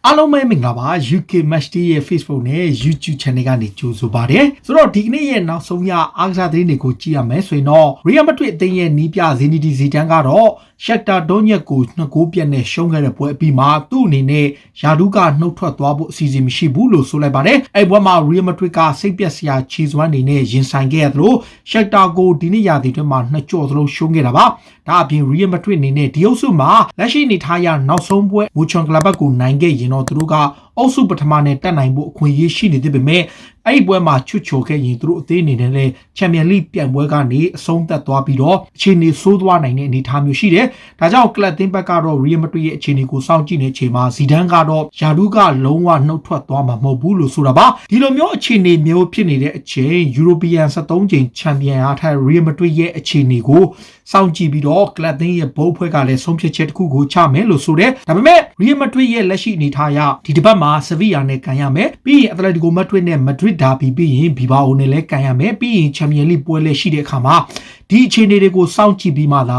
အားလုံးပဲမင်္ဂလာပါ UK Match Day ရဲ့ Facebook နဲ့ YouTube Channel ကနေကြိုဆိုပါရစေဆိုတော့ဒီကနေ့ရဲ့နောက်ဆုံးရအားကစားသတင်းတွေကိုကြည့်ရမယ်ဆိုရင်တော့ Real Madrid အသင်းရဲ့နီးပြဇီနီဒီဇီဒန်ကတော့ Shakhtar Donetsk ကို2ဂိုးပြတ်နဲ့ရှုံးခဲ့တဲ့ပွဲအပြီးမှာသူ့အနေနဲ့ယာဒူးကနှုတ်ထွက်သွားဖို့အစီအစဉ်မရှိဘူးလို့ဆိုလိုက်ပါတယ်အဲ့ဘွဲမှာ Real Madrid ကစိတ်ပျက်စရာခြေစွမ်းအနေနဲ့ရင်ဆိုင်ခဲ့ရသလို Shakhtar ကိုဒီနေ့ရာသီတွင်းမှာ2ကြော်သလုံးရှုံးခဲ့တာပါဒါအပြင် Real Madrid အနေနဲ့ဒီအုပ်စုမှာလက်ရှိနေထားရနောက်ဆုံးပွဲ Mönchengladbach ကိုနိုင်ခဲ့ရင်တော့သူတို့ကအုပ်စုပထမနဲ့တက်နိုင်ဖို့အခွင့်အရေးရှိနေသေးပေမဲ့အဲ့ဒီပွဲမှာချွတ်ချိုခဲ့ရင်သူတို့အသေးအနေနဲ့လည်းချန်ပီယံလိပြိုင်ပွဲကနေအဆုံးသတ်သွားပြီးတော့အခြေအနေဆိုးသွားနိုင်တဲ့အနေအထားမျိုးရှိတယ်။ဒါကြောင့်ကလပ်တင်းဘက်ကတော့ Real Madrid ရဲ့အခြေအနေကိုစောင့်ကြည့်နေချိန်မှာဇီဒန်ကတော့ယာဒူးကလုံးဝနှုတ်ထွက်သွားမှာမဟုတ်ဘူးလို့ဆိုတာပါ။ဒီလိုမျိုးအခြေအနေမျိုးဖြစ်နေတဲ့အချိန် European 73ချိန်ချန်ပီယံအားထား Real Madrid ရဲ့အခြေအနေကိုစောင့်ကြည့်ပြီးတော့ကလပ်တင်းရဲ့ဘုတ်ဖွဲ့ကလည်းဆုံးဖြတ်ချက်တစ်ခုကိုချမယ်လို့ဆိုတယ်။ဒါပေမဲ့ Real Madrid ရဲ့လက်ရှိအနေထားအရဒီတစ်ပတ်မှာ Sevilla နဲ့ကန်ရမယ်။ပြီးရင် Atletico Madrid နဲ့ Madrid Derby ပြီးရင် Bilbao နဲ့လည်းကန်ရမယ်။ပြီးရင် Champions League ပွဲလည်းရှိတဲ့အခါမှာဒီအခြေအနေတွေကိုစောင့်ကြည့်ပြီးမှသ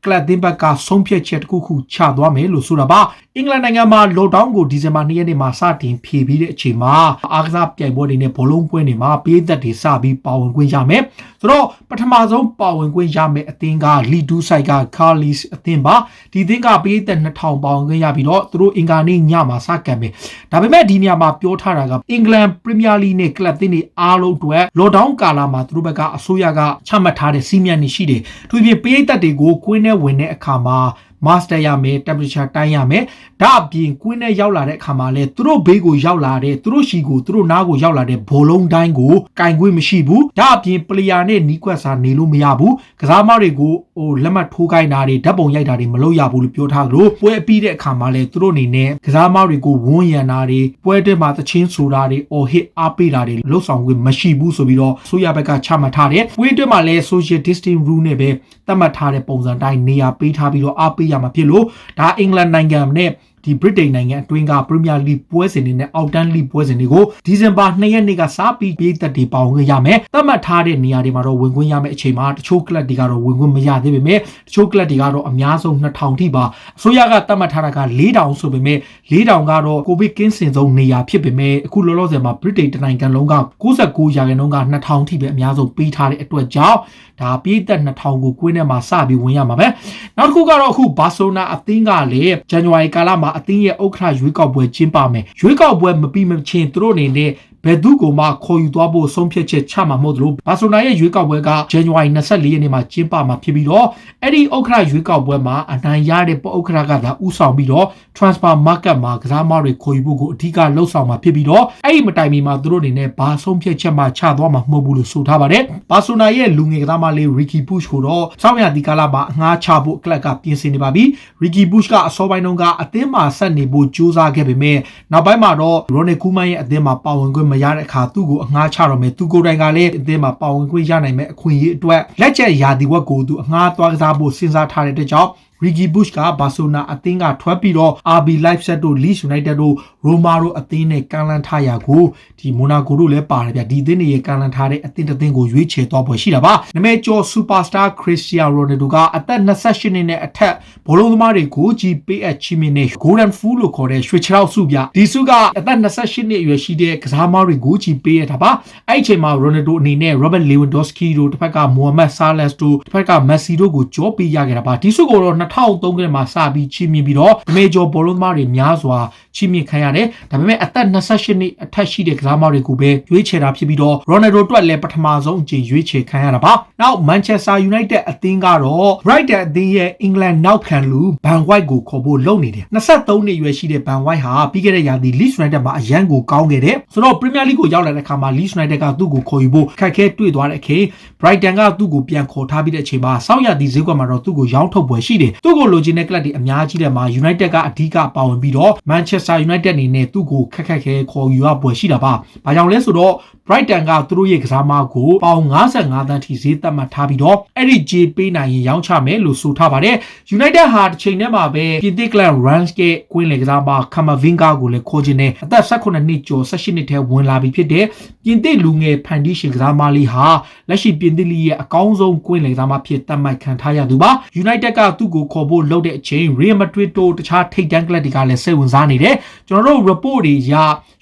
ာကလပ်တင်းဘက်ကဆုံးဖြတ်ချက်တစ်ခုခုချသွားမယ်လို့ဆိုတာပါအင်္ဂလန်နိုင်ငံမှာ lockdown ကိုဒီဇင်ဘာ2ရက်နေ့မှာစတင်ဖြေပြီးတဲ့အချိန်မှာအားကစားပြိုင်ပွဲတွေနဲ့ဘောလုံးပွဲတွေမှာပေးသက်တွေစပြီးပါဝင်ခွင့်ရမယ်ဆိုတော့ပထမဆုံးပါဝင်ခွင့်ရမယ်အသင်းက League 2 side က Carlis အသင်းပါဒီအသင်းကပေးသက်2000ပါဝင်ခွင့်ရပြီးတော့သူတို့အင်္ဂါနေ့ညမှာစကန်မယ်ဒါပေမဲ့ဒီနေရာမှာပြောထားတာကအင်္ဂလန် Premier League နဲ့ကလပ်တင်းတွေအားလုံးအတွက် lockdown ကာလမှာသူတို့ဘက်ကအစိုးရကချမှတ်ထားတဲ့စီမံနေရှိတယ်သူပြပေးသက်တွေကိုကွင်းနဲ့ဝင်တဲ့အခါမှာmaster ရမယ် temperature တိုင်းရမယ်ဒါအပြင်ကွင်းနဲ့ရောက်လာတဲ့အခါမှာလဲသူတို့ဘေးကိုရောက်လာတဲ့သူတို့ရှီကိုသူတို့နားကိုရောက်လာတဲ့ဘောလုံးတိုင်းကိုကင်ခွင့်မရှိဘူးဒါအပြင် player နဲ့နီးကွက်စာနေလို့မရဘူးကစားမတွေကိုလက်မှတ်ထိုးခိုင်းတာတွေဓာတ်ပုံရိုက်တာတွေမလုပ်ရဘူးလို့ပြောထားလို့ပွဲအပြီးတဲ့အခါမှာလဲသူတို့အနေနဲ့ကစားမတွေကိုဝန်းရံတာတွေပွဲတဲမှာသချင်းဆိုတာတွေ hit အားပေးတာတွေလှုပ်ဆောင်ခွင့်မရှိဘူးဆိုပြီးတော့ဆိုရဘက်ကချမှတ်ထားတယ်ပွဲတဲမှာလဲ social distance rule နဲ့ပဲသတ်မှတ်ထားတဲ့ပုံစံတိုင်းနေရာပေးထားပြီးတော့အားပေးရမှာဖြစ်လို့ဒါအင်္ဂလန်နိုင်ငံနဲ့ဒီ Britain နိုင်ငံအတွင်းက Premier League ပွဲစဉ်တွေနဲ့ Outland League ပွဲစဉ်တွေကိုဒီဇင်ဘာ2ရက်နေ့ကစပြီးပေးသက်တွေပေါဝင်ခွင့်ရမယ်။သတ်မှတ်ထားတဲ့နေရာတွေမှာတော့ဝင်ခွင့်ရမယ်အချိန်မှာတချို့ကလပ်တွေကတော့ဝင်ခွင့်မရသေးပေမဲ့တချို့ကလပ်တွေကတော့အများဆုံး2000ထိပါအစိုးရကသတ်မှတ်ထားတာက4000ဆိုပေမဲ့4000ကတော့ကိုဗစ်ကင်းစင်ဆုံးနေရာဖြစ်ပေမဲ့အခုလောလောဆယ်မှာ Britain တနိုင်ငံလုံးက69%က2000ထိပဲအများဆုံးပေးထားတဲ့အတွက်ကြောင့်ဒါပေးသက်2000ကိုကွင်းထဲမှာစပြီးဝင်ရမှာပဲ။နောက်တစ်ခုကတော့အခုဘာစီလိုနာအသင်းကလည်းဇန်နဝါရီကာလမှာအသင်းရဲ့ဥက္ကဋ္ဌရွေးကောက်ပွဲကျင်းပမယ်ရွေးကောက်ပွဲမပြီးမချင်းသူတို့အနေနဲ့ဘယ်သူကိုမှခေါ်ယူသွားဖို့ဆုံးဖြတ်ချက်ချမှာမဟုတ်သလိုဘာစီလိုနာရဲ့ရွေးကောက်ပွဲကဇန်နဝါရီ24ရက်နေ့မှာကျင်းပမှာဖြစ်ပြီးတော့အဲ့ဒီဥက္ကဋ္ဌရွေးကောက်ပွဲမှာအနိုင်ရတဲ့ဥက္ကဋ္ဌကသာဥဆောင်ပြီးတော့ transfer market မှာကစားမတွေခေါ်ယူဖို့ကိုအဓိကလှုပ်ဆောင်မှာဖြစ်ပြီးတော့အဲ့ဒီမတိုင်မီမှာသူတို့အနေနဲ့ဘာဆုံးဖြတ်ချက်မှချသွားမှာမဟုတ်ဘူးလို့ဆိုထားပါတယ်ဘာစီလိုနာရဲ့လူငယ်ကစားမလေး Ricky Puig ကိုတော့စောင့်ရဒီကာလမှာအငှားချဖို့ကလပ်ကပြင်ဆင်နေပါပြီ Ricky Puig ကအစောပိုင်းတုန်းကအသင်းမှာဆက်နေဖို့ကြိုးစားခဲ့ပေမဲ့နောက်ပိုင်းမှာတော့ Ronald Koeman ရဲ့အသင်းမှာပါဝင်ခွင့်မရတဲ့အခါသူ့ကိုအငှားချတော့မယ်သူကိုယ်တိုင်ကလည်းအသင်းမှာပါဝင်ခွင့်ရနိုင်မဲ့အခွင့်အရေးအတွက်လက်ချက်ရာသီဝက်ကိုသူအငှားသွားကစားဖို့စဉ်းစားထားတဲ့အတွက်ကြောင့်Ricky Puig ကဘာစီလိုနာအသင်းကထွက်ပြီးတော့ RB Leipzig တို့ Leeds United တို့ Roma တို့အသင်းနဲ့ကန်လန်ထားရာကိုဒီမိုနာကိုတို့လည်းပါတယ်ဗျဒီအသင်းတွေရဲ့ကန်လန်ထားတဲ့အသင်းတစ်သင်းကိုရွေးချယ်သွားပေါ်ရှိတာပါနမဲကျော် Superstar Cristiano Ronaldo ကအသက်28နှစ်နဲ့အထက်ဘောလုံးသမားတွေကိုကြီးပေးအပ်ချီးမြှင့်တဲ့ Golden Foot လို့ခေါ်တဲ့ရွှေချောက်ဆုဗျဒီဆုကအသက်28နှစ်အရွယ်ရှိတဲ့ကစားသမားတွေကိုကြီးပေးရတာပါအဲ့ဒီအချိန်မှာ Ronaldo အနေနဲ့ Robert Lewandowski တို့တစ်ဖက်က Mohamed Salah တို့တစ်ဖက်က Messi တို့ကိုကြောပေးရခဲ့တာပါဒီဆုကိုတော့2003ခုနှစ်မှာစပြီးချီးမြှင့်ပြီးတော့အမေကျော်ဘောလုံးသမားတွေများစွာချီးမြှင့်ခံရတယ်ဒါပေမဲ့အသက်28နှစ်အထက်ရှိတဲ့ကစားသမားတွေကိုပဲရွေးချယ်တာဖြစ်ပြီးတော့ Ronaldo အတွက်လည်းပထမဆုံးအကြိမ်ရွေးချယ်ခံရတာပါနောက် Manchester United အသင်းကတော့ Brighton အသင်းရဲ့ England နောက်ခံလူ Van White ကိုခေါ်ဖို့လုပ်နေတယ်23နှစ်အရွယ်ရှိတဲ့ Van White ဟာပြီးခဲ့တဲ့ရာသီ Leeds United မှာအရန်ကိုကောင်းခဲ့တယ်ဆိုတော့ Premier League ကိုရောက်လာတဲ့အခါမှာ Leeds United ကသူ့ကိုခေါ်ယူဖို့ခက်ခဲတွေ့သွားတဲ့အချိန် Brighton ကသူ့ကိုပြန်ခေါ်ထားပြီးတဲ့အချိန်မှာစောင့်ရသည့်ဈေးကွက်မှာတော့သူ့ကိုရောင်းထုတ်ပွဲရှိတယ်သူ့ကိုလိုချင်တဲ့ကလပ်တွေအများကြီးတဲ့မှာ United ကအဓိကပါဝင်ပြီးတော့ Manchester United အနေနဲ့သူ့ကိုခက်ခက်ခဲခေါ်ယူရပွဲရှိတာပါ။ဘာကြောင့်လဲဆိုတော့ Brighton ကသူတို့ရဲ့ကစားမကိုပေါင်55သန်းထိဈေးသတ်မှတ်ထားပြီးတော့အဲ့ဒီကြေးပေးနိုင်ရင်ရောင်းချမယ်လို့ဆိုထားပါတယ်။ United ဟာတစ်ချိန်တည်းမှာပဲပြင်သစ်ကလပ် Rennes ကကွင်းလေကစားမ Camavinga ကိုလည်းခေါ်ခြင်းနဲ့အသက်18နှစ်ကျော်18နှစ်ထဲဝင်လာပြီဖြစ်တဲ့ပြင်သစ်လူငယ်ဖန်တီးရှင်ကစားမလေးဟာလက်ရှိပြင်သစ်လိရဲ့အကောင်းဆုံးကွင်းလေကစားမဖြစ်သတ်မှတ်ခံထားရသူပါ။ United ကသူ့ကို ခေါ်ဖို့လုပ်တဲ့အချိန် Real Madrid တို့တခြားထိပ်တန်းကလပ်တွေကလည်းစိတ်ဝင်စားနေတယ်ကျွန်တော်တို့ report တွေရ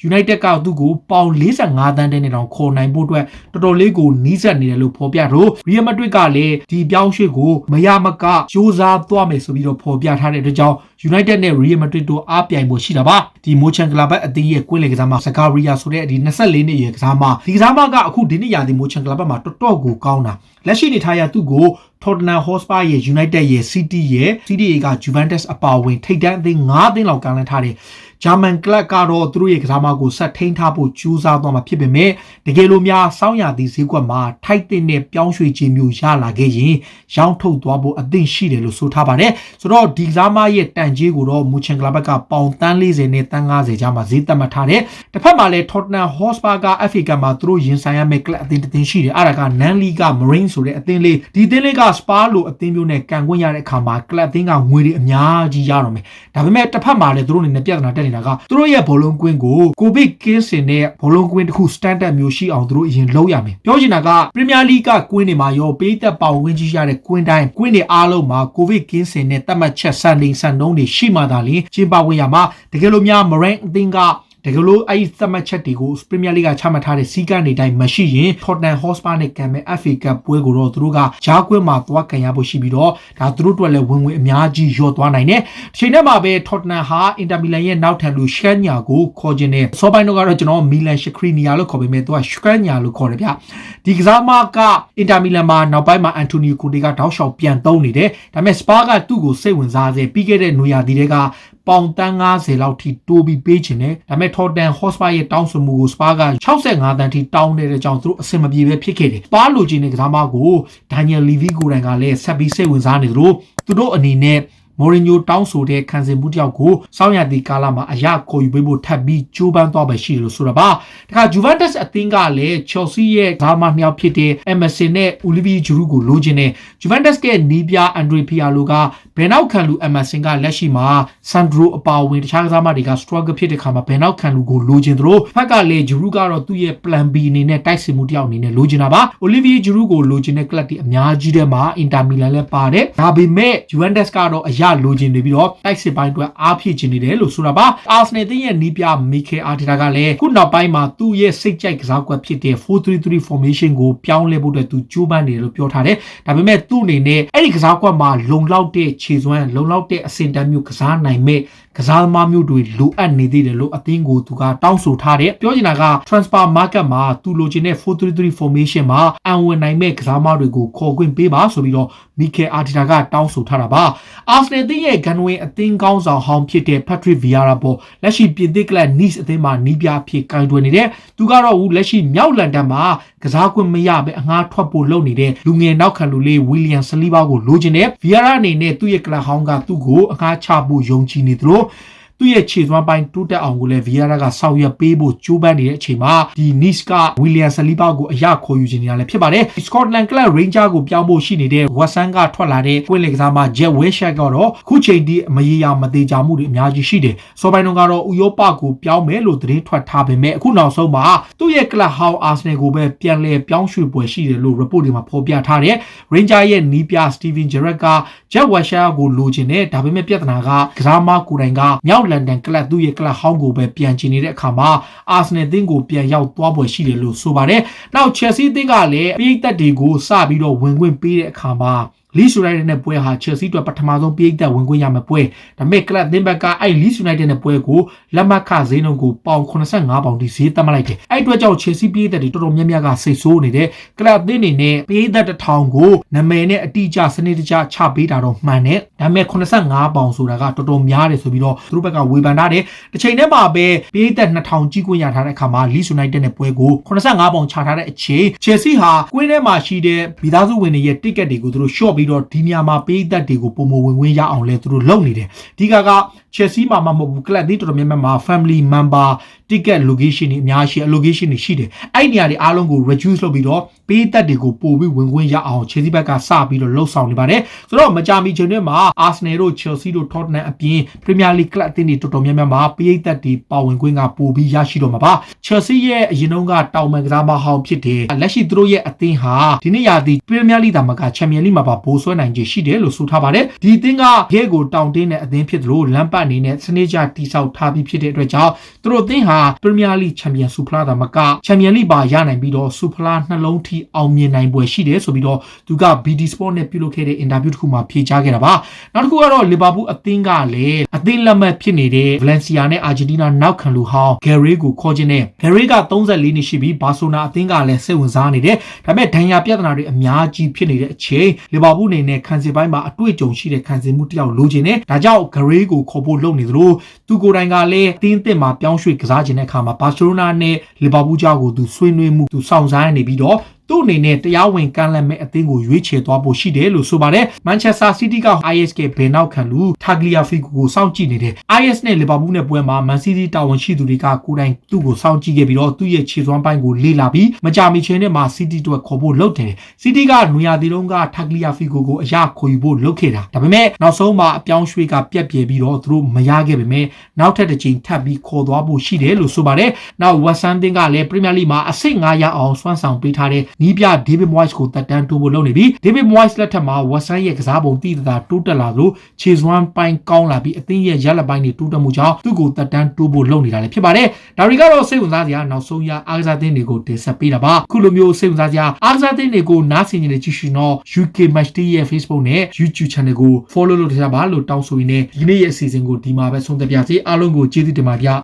United ကသူ့ကိုပေါင်45 သန်းတဲ့တောင်ခေါ်နိုင်ဖို့အတွက်တော်တော်လေးကိုနီးစပ်နေတယ်လို့ဖော်ပြတော့ Real Madrid ကလည်းဒီပြောင်းရွှေ့ကိုမရမကစူးစမ်းသွားမယ်ဆိုပြီးတော့ဖော်ပြထားတဲ့အတွက်ကြောင့် United နဲ့ Real Madrid တို့အားပြိုင်ဖို့ရှိတာပါဒီ Mönchengladbach အသင်းရဲ့ကွင်းလေကစားမ Zakaria ဆိုတဲ့ဒီ24နှစ်အရွယ်ကစားမဒီကစားမကအခုဒီနှစ်ရာသီ Mönchengladbach မှာတော်တော်ကိုကောင်းတာလက်ရှိနေထားရသူ့ကို Tottenham Hotspur ရဲ့ United ရဲ့ City ရဲ့ CDA က Juventus အပါအဝင်ထိပ်တန်းအသင်း9သင်းလောက်ကမ်းလှမ်းထားတဲ့ဂျာမန်ကလပ်ကတော့သူတို့ရဲ့ကစားမကိုဆက်ထိန်းထားဖို့ကြိုးစားသွားမှာဖြစ်ပေမဲ့တကယ်လို့များစောင်းရသည့်ဈေးကွက်မှာထိုက်တဲ့ပြောင်းရွှေ့ခြင်းမျိုးရလာခဲ့ရင်ရောင်းထုတ်သွားဖို့အသင့်ရှိတယ်လို့ဆိုထားပါတယ်ဆိုတော့ဒီကစားမရဲ့တန်ကြေးကိုတော့ Mönchengladbach ကပေါင်တန်း40နဲ့တန်း50ကြားမှာဈေးသတ်မှတ်ထားတယ်တစ်ဖက်မှာလည်း Tottenham Hotspur က FA Cup မှာသူတို့ရင်ဆိုင်ရမယ့်ကလပ်အသင်းတစ်သင်းရှိတယ်အဲ့ဒါက Non-League Marine ဆိုတဲ့အသင်းလေးဒီအသင်းလေးက Spa လို့အသင်းမျိုးနဲ့ကန်ခွင့်ရတဲ့အခါမှာကလပ်အသင်းကငွေတွေအများကြီးရတော့မယ်ဒါပေမဲ့တစ်ဖက်မှာလည်းသူတို့အနေနဲ့ပြဿနာတက်နေတာကသူတို့ရဲ့ဘောလုံးကွင်းကိုကိုဗစ်ကင်းစင်တဲ့ဘောလုံးကွင်းတစ်ခု standard မျိုးရှိအောင်သူတို့အရင်လုပ်ရမယ်ပြောချင်တာက Premier League ကကွင်းတွေမှာရောပေးသက်ပေါဝင်ကြီးရတဲ့ကွင်းတိုင်းကွင်းတွေအားလုံးမှာကိုဗစ်ကင်းစင်တဲ့သတ်မှတ်ချက်စံနှုန်းတွေရှိမှသာလျှင်ကျင်းပဝင်ရမှာတကယ်လို့များ Marine အသင်းကတကယ်လို့အဲ့သတ်မှတ်ချက်တွေကို Premier League ကချမှတ်ထားတဲ့စီးကမ်းတွေတိုင်းမရှိရင် Tottenham Hotspur နဲ့ကံမဲ့ FA Cup ပွဲကိုတော့သူတို့ကဂျားကွင်းမှာသွားကန်ရဖို့ရှိပြီးတော့ဒါသူတို့အတွက်လည်းဝင်အများကြီးရော့သွားနိုင်တယ်။ချိန်နဲ့မှာပဲ Tottenham ဟာ Inter Milan ရဲ့နောက်ထပ်လူရှမ်းညာကိုခေါ်ခြင်းနဲ့စောပိုင်းတော့ကတော့ကျွန်တော် Milan Skriniar လို့ခေါ်ပေမဲ့သူက Skriniar လို့ခေါ်တယ်ဗျ။ဒီကစားမက Inter Milan မှာနောက်ပိုင်းမှာ Antonio Conte ကတောက်လျှောက်ပြန်သုံးနေတယ်။ဒါပေမဲ့ Spurs ကသူ့ကိုစိတ်ဝင်စားစေပြီးခဲ့တဲ့နွေရာသီတွေကပေါင်တန်း90လောက်ထိတိုးပြီးပေးချင်တယ်ဒါပေမဲ့ Tottenham Hotspur ရဲ့တောင်းဆိုမှုကို Spurs က65တန်းထိတောင်းနေတဲ့ကြောင့်သူတို့အဆင်မပြေပဲဖြစ်ခဲ့တယ် Spurs လိုချင်တဲ့ကစားမကို Daniel Levy ကိုယ်တိုင်ကလည်းဆက်ပြီးစိတ်ဝင်စားနေသလိုသူတို့အနေနဲ့မော်ရီညိုတောင်းဆိုတဲ့ခံစစ်မှုတယောက်ကိုစောင်းရသည့်ကာလမှာအရခေါ်ယူပေးဖို့ထပ်ပြီးကြိုးပမ်းသွားပဲရှိလို့ဆိုတာပါတခါ Juventus အသင်းကလည်း Chelsea ရဲ့ဂါမနှစ်ယောက်ဖြစ်တဲ့ Emerson နဲ့ Olivier Giroud ကိုလိုချင်တဲ့ Juventus ကနီးပြ Andre Pirlo ကဘယ်နောက်ခံလူ Emerson ကလက်ရှိမှာ Sandro အပါအဝင်တခြားကစားမတွေက struggle ဖြစ်တဲ့ခါမှာဘယ်နောက်ခံလူကိုလိုချင်သလိုဖက်ကလည်း Giroud ကတော့သူ့ရဲ့ plan B အနေနဲ့တိုက်စစ်မှုတယောက်အနေနဲ့လိုချင်တာပါ Olivier Giroud ကိုလိုချင်တဲ့ club တွေအများကြီးထဲမှာ Inter Milan လည်းပါတယ်ဒါပေမဲ့ Juventus ကတော့အရလိုချင်နေပြီးတော့တိုက်စစ်ပိုင်းအတွက်အားဖြည့်ချင်နေတယ်လို့ဆိုတာပါ Arsenal တင်းရဲ့နီးပြ Mikel Arteta ကလည်းခုနောက်ပိုင်းမှာသူ့ရဲ့စိတ်ကြိုက်ကစားကွက်ဖြစ်တဲ့ 4-3-3 formation ကိုပြောင်းလဲဖို့အတွက်သူကြိုးပမ်းနေတယ်လို့ပြောထားတယ်ဒါပေမဲ့သူ့အနေနဲ့အဲ့ဒီကစားကွက်မှာလုံလောက်တဲ့ခြေစွမ်းလုံလောက်တဲ့အဆင့်တန်းမျိုးကစားနိုင်မဲ့ကစားသမားမျိုးတွေလိုအပ်နေသေးတယ်လို့အသင်းကိုသူကတောင်းဆိုထားတယ်ပြောချင်တာက transfer market မှာသူလိုချင်တဲ့ 4-3-3 formation မှာအံဝင်နိုင်မဲ့ကစားသမားတွေကိုခေါ်ခွင့်ပေးပါဆိုပြီးတော့ Mikel Arteta ကတောင်းဆိုထားတာပါ Arsenal တင်းရဲ့ကန်ဝင်အသင်းကောင်းဆောင်ဟောင်းဖြစ်တဲ့ Patrick Vieira ပေါ်လက်ရှိပြင်သစ်ကလပ် Nice အသင်းမှာနီးပြအဖြစ်ကင်တွယ်နေတဲ့သူကတော့လက်ရှိမြောက်လန်ဒန်မှာကစားခွင့်မရဘဲအငှားထွက်ဖို့လုပ်နေတဲ့လူငယ်နောက်ခံလူလေး William Saliba ကိုလိုချင်တဲ့ Vieira အနေနဲ့သူ့ရဲ့ကလပ်ဟောင်းကသူ့ကိုအငှားချဖို့ယုံကြည်နေသလိုသူ့ရဲ့ခြေစွမ်းပိုင်းတိုးတက်အောင်ကိုလည်း Vieira ကဆောင်ရွက်ပေးဖို့ကြိုးပမ်းနေတဲ့အချိန်မှာဒီ Nice က William Saliba ကိုအရခေါ်ယူနေတာလည်းဖြစ်ပါတယ် Scotland Club Ranger ကိုပြောင်းဖို့ရှိနေတဲ့ Watson ကထွက်လာတဲ့ကွင်းလေကစားမ Jack Wilshere ကတော့ခုချိန်ထိမရေရာမသေးကြမှုတွေအများကြီးရှိတယ်စောပိုင်းတုန်းကတော့ဥရောပကိုပြောင်းမယ်လို့သတင်းထွက်ထားပေမဲ့အခုနောက်ဆုံးမှာသူ့ရဲ့ Club House Arsenal ကိုပဲပြန်လဲပြောင်းရွှေ့ပွဲရှိတယ်လို့ report တွေမှာဖော်ပြထားတယ် Ranger ရဲ့နီးပြ Steven Gerrard က Jack Wilshere ကိုလိုချင်တယ်ဒါပေမဲ့ပြဿနာကကစားမကိုယ်တိုင်ကမြောက်လန်ဒန်ကလပ်သူ့ရဲ့ကလပ်ဟောင်းကိုပဲပြန်ချင်နေတဲ့အခါမှာ Arsenal တင်းကိုပြန်ရောက်သွားပွဲရှိတယ်လို့ဆိုပါတယ်။နောက် Chelsea တင်းကလည်းပိတ်သက်တွေကိုစပြီးတော့ဝင်ခွင့်ပေးတဲ့အခါမှာLeeds United နဲ့ပွဲဟာ Chelsea အတွက်ပထမဆုံးပိတ်သက်ဝင်ခွင့်ရမယ့်ပွဲဒါပေမဲ့ကလပ်တင်းဘက်ကအဲ့ Leeds United နဲ့ပွဲကိုလက်မှတ်ခဈေးနှုန်းကိုပေါင်85ပေါင်ထိဈေးသတ်မှတ်လိုက်တယ်အဲ့အတွက်ကြောင့် Chelsea ပိတ်သက်တွေတော်တော်များများကစိတ်ဆိုးနေတယ်ကလပ်တင်းနေနဲ့ပိတ်သက်1000ကိုနာမည်နဲ့အတိအကျစနစ်တကျချပေးတာတော့မှန်တယ်ဒါပေမဲ့85ပေါင်ဆိုတာကတော်တော်များတယ်ဆိုပြီးတော့သူတို့ဘက်ကဝေဖန်ထားတယ်တစ်ချိန်တည်းမှာပဲပိတ်သက်2000ကြီးခွင့်ရထားတဲ့အခါမှာ Leeds United နဲ့ပွဲကို85ပေါင်ချထားတဲ့အချိန် Chelsea ဟာကွင်းထဲမှာရှိတဲ့မိသားစုဝင်တွေရဲ့ ticket တွေကိုသူတို့ shortပြီးတော့ဒီနေရာမှာပေးသက်တွေကိုပုံမဝင်ဝင်ရအောင်လဲသူတို့လုပ်နေတယ်ဒီက Chelsea မှာမဟုတ်ဘူးကလပ်တွေတော်တော်များများမှာ family member ticket location တွေအများရှိ allocation တွေရှိတယ်အဲ့နေရာတွေအားလုံးကို reduce လုပ်ပြီးတော့ပေးသက်တွေကိုပို့ပြီးဝင်ခွင့်ရအောင် Chelsea ဘက်ကစပြီးတော့လှုပ်ဆောင်နေပါတယ်ဆိုတော့မကြာမီချိန်တွေမှာ Arsenal တို့ Chelsea တို့ Tottenham အပြင် Premier League ကလပ်အသင်းတွေတော်တော်များများမှာပေးသက်တွေပါဝင်ခွင့်ကပို့ပြီးရရှိတော့မှာပါ Chelsea ရဲ့အရင်တုန်းကတောင်ပန်ကစားမဟောင်းဖြစ်တယ်လက်ရှိသူတို့ရဲ့အသင်းဟာဒီနေ့ရာသီ Premier League တာမှာက Champions League မှာပါဘို ပိုဆွဲနိုင်ခြင်းရှိတယ်လို့ဆိုထားပါတယ်ဒီအသင်းကရဲကိုတောင်တင်းတဲ့အသင်းဖြစ်သလိုလမ်းပတ်အနေနဲ့စနစ်ကျတိဆောက်ထားပြီးဖြစ်တဲ့အတွက်ကြောင့်သူတို့အသင်းဟာပရီးမီးယားလိချန်ပီယံဆူဖလားသာမကချန်ပီယံလိပါရနိုင်ပြီးတော့ဆူဖလားနှလုံးထိအောင်မြင်နိုင်ပွဲရှိတယ်ဆိုပြီးတော့သူက BT Sport နဲ့ပြုလုပ်ခဲ့တဲ့အင်တာဗျူးတစ်ခုမှာဖြေကြားခဲ့တာပါနောက်တစ်ခုကတော့လီဗာပူးအသင်းကလည်းအသင်းလက်မှတ်ဖြစ်နေတဲ့ဗလန်စီယာနဲ့အာဂျင်တီးနားနောက်ခံလူဟောင်းဂယ်ရီကိုခေါ်ခြင်းနဲ့ဂယ်ရီက34နှစ်ရှိပြီးဘာဆိုနာအသင်းကလည်းစိတ်ဝင်စားနေတယ်ဒါပေမဲ့ဒဏ်ရာပြဿနာတွေအများကြီးဖြစ်နေတဲ့အချိန်လီဗာပူးအနေနဲ့ခံစစ်ပိုင်းမှာအတွေ့အကြုံရှိတဲ့ခံစစ်မှုတစ်ယောက်လိုချင်တယ်ဒါကြောင့်ဂရီကိုခေါ်ဖို့လုပ်နေသလိုသူကိုယ်တိုင်ကလည်းအသင်းအသစ်မှာပြောင်းရွှေ့ကစားခြင်းတဲ့အခါမှာဘာစီလိုနာနဲ့လီဗာပူးကြောင့်ကိုသူဆွေးနွေးမှုသူစောင့်စားနေပြီးတော့သူ့အနေနဲ့တရားဝင်ကမ်းလှမ်းမဲ့အသင်းကိုရွေးချယ်သွားဖို့ရှိတယ်လို့ဆိုပါတယ်မန်ချက်စတာစီးတီးက IS ကဘယ်နောက်ခံလူတာဂလီယာဖီကိုစောင့်ကြည့်နေတယ် IS နဲ့လီဗာပူးနဲ့ပွဲမှာမန်စီးတီးတာဝန်ရှိသူတွေကကိုယ်တိုင်သူ့ကိုစောင့်ကြည့်ခဲ့ပြီးတော့သူ့ရဲ့ခြေစွမ်းပိုင်းကိုလေ့လာပြီးမကြာမီချင်းနဲ့မှာစီးတီးတို့ခေါ်ဖို့လုပ်တယ်စီးတီးကနွေရာသီတုန်းကတာဂလီယာဖီကိုအရခေါ်ယူဖို့လုပ်ခဲ့တာဒါပေမဲ့နောက်ဆုံးမှာအပြောင်းရွှေ့ကပြက်ပြဲပြီးတော့သူတို့မရခဲ့ပေမဲ့နောက်ထပ်တစ်ချိန်ထပ်ပြီးခေါ်သွားဖို့ရှိတယ်လို့ဆိုပါတယ်နောက်ဝက်ဆန်တင်ကလည်းပရီးမီးယားလိမှာအဆင့်9ရအောင်စွမ်းဆောင်ပေးထားတဲ့နီးပြဒေးဗစ်မွိုက်စ်ကိုတက်တန်းတိုးဖို့လုပ်နေပြီးဒေးဗစ်မွိုက်စ်လက်ထက်မှာဝက်ဆန်ရဲ့ကစားပုံတည်တာတိုးတက်လာလို့ခြေစွမ်းပိုင်းကောင်းလာပြီးအသင်းရဲ့ရလက်ပိုင်းတွေတိုးတက်မှုကြောင့်သူ့ကိုတက်တန်းတိုးဖို့လုပ်နေတာလည်းဖြစ်ပါတယ်ဒါတွေကတော့စိတ်ဝင်စားစရာနောက်ဆုံးရအားကစားသင်းတွေကိုတင်ဆက်ပေးတာပါခုလိုမျိုးစိတ်ဝင်စားစရာအားကစားသင်းတွေကိုနားဆင်နေတဲ့ကြည့်ရှင်တော့ UK Match Day ရဲ့ Facebook နဲ့ YouTube Channel ကို follow လုပ်ထားပါလို့တောင်းဆိုရင်းနဲ့ဒီနေ့ရဲ့အစီအစဉ်ကိုဒီမှာပဲဆုံးသက်ပါစေအားလုံးကိုကျေးဇူးတင်ပါဗျာ